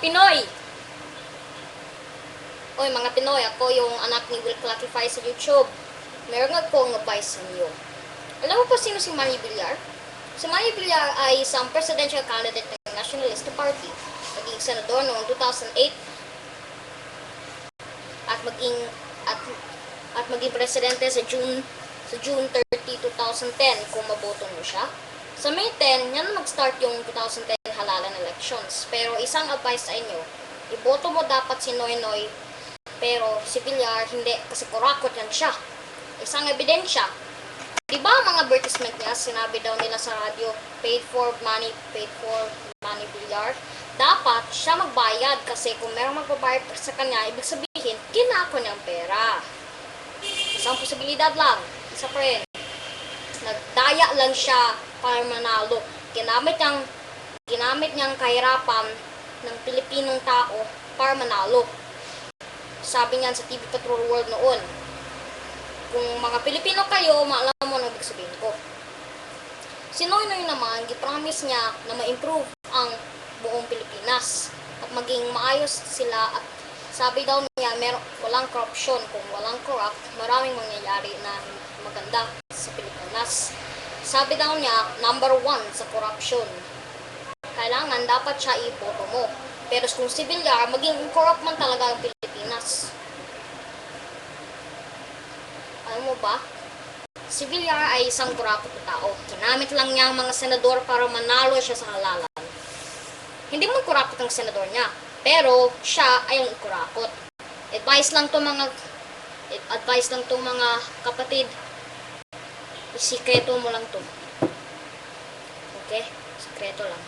Pinoy! Oy, mga Pinoy, ako yung anak ni Will Classify sa YouTube. Meron akong advice sa inyo. Alam mo po sino si Manny Villar? Si Manny Villar ay isang presidential candidate ng Nationalista Party. Naging senador noong 2008 at maging presidente sa June 30, 2010 kung maboto mo siya. Sa May 10, yan mag-start yung 2010 halalan elections. Pero isang advice sa inyo, iboto mo dapat si Noynoy, pero si Villar hindi, kasi kurakot yan siya. Isang ebidensya. Diba mga advertisement niya, sinabi daw nila sa radyo, paid for Manny Villar. Dapat siya magbayad kasi kung merong magbabayad sa kanya, ibig sabihin, kinako niyang pera. Isang posibilidad lang, isa pa rin. Nagdaya lang siya para manalo. Ginamit niyang kahirapan ng Pilipinong tao para manalo. Sabi niyan sa TV Patrol World noon, kung mga Pilipino kayo, maalam mo na ibig sabihin ko. Si Noynoy naman, gipromise niya na ma-improve ang buong Pilipinas at maging maayos sila, at sabi daw niya walang corruption. Kung walang corrupt, maraming mangyayari na maganda sa Pilipinas. Sabi daw niya, number 1 sa corruption. Kailangan dapat siya iboto mo. Pero kung si Villar, maging corrupt man talaga ang Pilipinas. Alam mo ba? Si Villar ay isang kurakot na tao. Ginamit lang niya ang mga senador para manalo siya sa halalan. Hindi mo kurakot ang senador niya, pero siya ay ang kurakot. Advice lang to mga kapatid. Sikreto mo lang to. Okay? Sikreto lang.